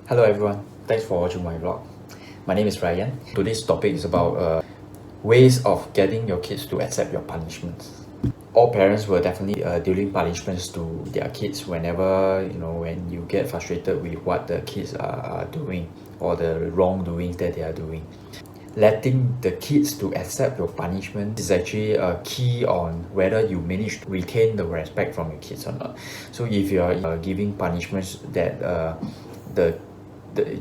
Hello everyone, thanks for watching my vlog. My name is Ryan. Today's topic is about ways of getting your kids to accept your punishments. All parents will definitely dealing punishments to their kids whenever, when you get frustrated with what the kids are doing or the wrongdoings that they are doing. Letting the kids to accept your punishment is actually a key on whether you manage to retain the respect from your kids or not. So if you are giving punishments that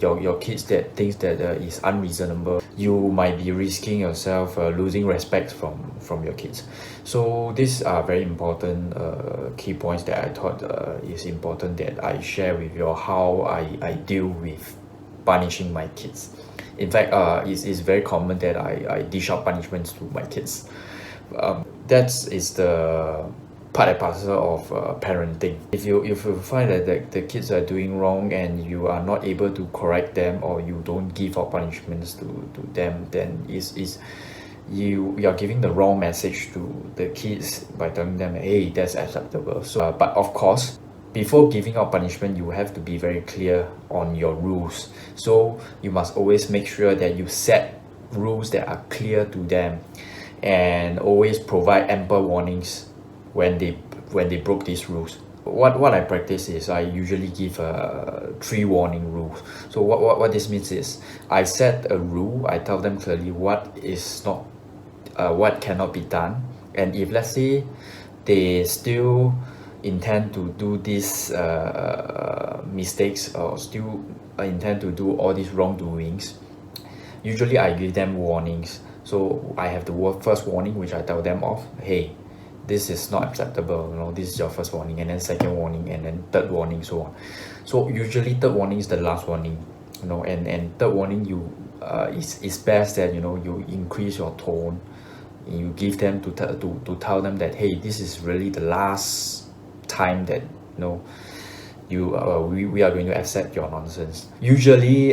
your kids that thinks that is unreasonable, you might be risking yourself losing respect from your kids. So these are very important key points that I thought is important that I share with you how I deal with punishing my kids. In fact, it's very common that I dish out punishments to my kids. That is the part and parcel of parenting. If you find that the kids are doing wrong and you are not able to correct them, or you don't give out punishments to them, then you are giving the wrong message to the kids by telling them, hey, that's acceptable. So but of course, before giving out punishment, you have to be very clear on your rules. So you must always make sure that you set rules that are clear to them, and always provide ample warnings when they broke these rules. What I practice is I usually give 3 warning rules. So what this means is I set a rule. I tell them clearly what is not what cannot be done, and if let's say they still intend to do these mistakes, or still intend to do all these wrongdoings, usually I give them warnings. So I have the first warning, which I tell them of, hey, this is not acceptable, this is your first warning, and then second warning, and then third warning, so on. So usually third warning is the last warning, and third warning, you it's best that you increase your tone. You give them to tell them that, hey, this is really the last time that we are going to accept your nonsense. Usually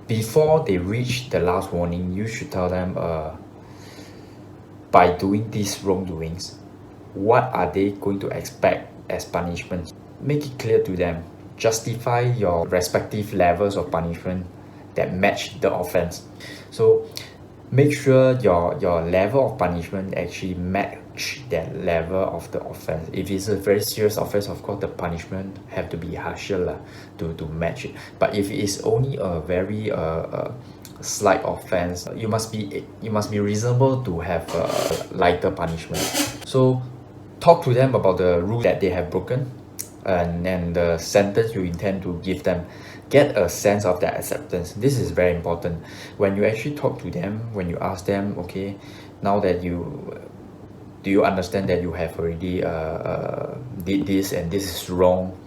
before they reach the last warning, you should tell them, by doing these wrongdoings, what are they going to expect as punishment. Make it clear to them. Justify your respective levels of punishment that match the offense. So make sure your level of punishment actually match that level of the offense. If it's a very serious offense, of course the punishment have to be harsher to match it. But if it's only a very slight offense, you must be reasonable to have a lighter punishment. So talk to them about the rule that they have broken, and the sentence you intend to give them. Get a sense of their acceptance. This is very important. When you actually talk to them, when you ask them, okay, now that do you understand that you have already did this and this is wrong,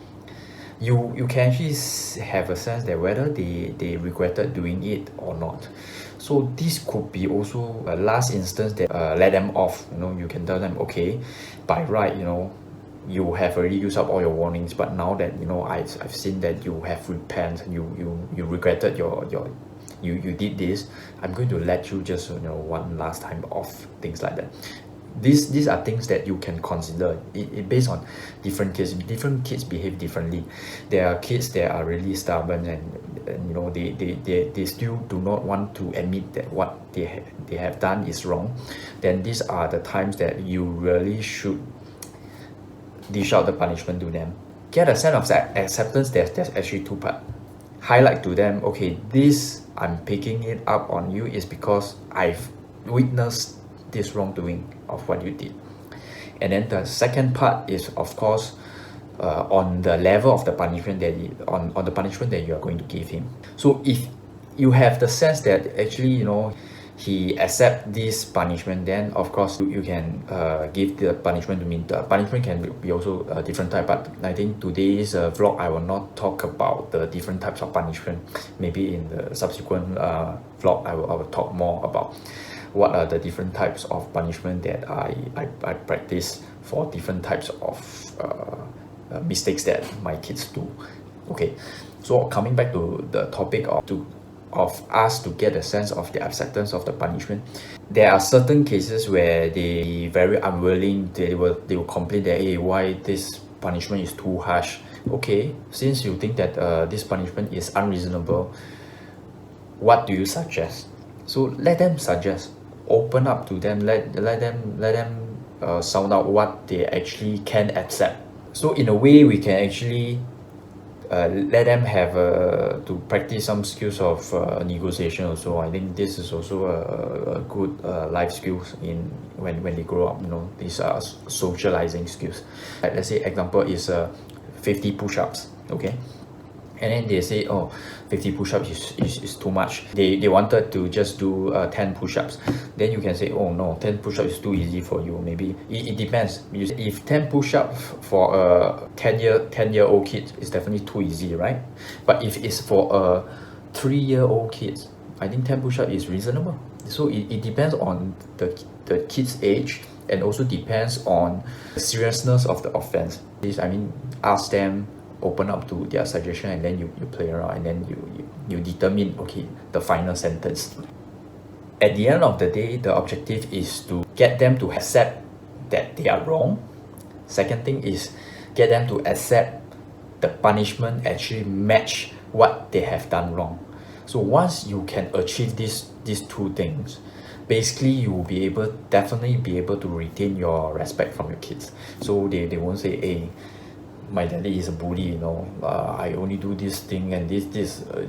you can actually have a sense that whether they regretted doing it or not. So this could be also a last instance that let them off. You can tell them, okay, by right, you have already used up all your warnings, but now that I've seen that you have repented, you regretted you did this, I'm going to let you just one last time off, things like that. These are things that you can consider. It based on different kids. Different kids behave differently. There are kids that are really stubborn, and they still do not want to admit that what they have done is wrong. Then these are the times that you really should dish out the punishment to them. Get a sense of that acceptance. There's actually 2 parts. Highlight to them, okay, this I'm picking it up on you is because I've witnessed this wrongdoing of what you did. And then the second part is, of course, on the level of the punishment on the punishment that you are going to give him. So if you have the sense that actually he accept this punishment, then of course you can give the punishment to me. The punishment can be also a different type, but I think today's vlog I will not talk about the different types of punishment. Maybe in the subsequent vlog I will talk more about what are the different types of punishment that I practice for different types of mistakes that my kids do. Okay, so coming back to the topic of us to get a sense of the acceptance of the punishment, there are certain cases where they very unwilling. They will complain that, hey, why this punishment is too harsh. Okay, since you think that this punishment is unreasonable, what do you suggest? So let them suggest, open up to them, let them sound out what they actually can accept. So in a way, we can actually let them have to practice some skills of negotiation also. I think this is also a good life skills in when they grow up. You know, these are socializing skills. Like let's say example is 50 push-ups. Okay, and then they say, oh, 50 push-ups is too much. They wanted to just do 10 push-ups. Then you can say, oh no, 10 push-ups is too easy for you. Maybe it depends. If 10 push-ups for a 10-year-old kid is definitely too easy, right? But if it's for a 3-year-old kid, I think 10 push-ups is reasonable. So it depends on the kid's age, and also depends on the seriousness of the offense. I mean, ask them, open up to their suggestion, and then you play around, and then you determine, okay, the final sentence. At the end of the day, the objective is to get them to accept that they are wrong. Second thing is get them to accept the punishment actually match what they have done wrong. So once you can achieve these two things, basically you will definitely be able to retain your respect from your kids. So they won't say, hey, my daddy is a bully, you know, I only do this thing, and this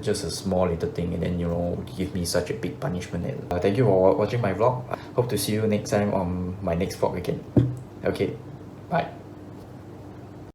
just a small little thing, and then, you know, give me such a big punishment. And thank you for watching my vlog. Hope to see you next time on my next vlog again. Okay, bye.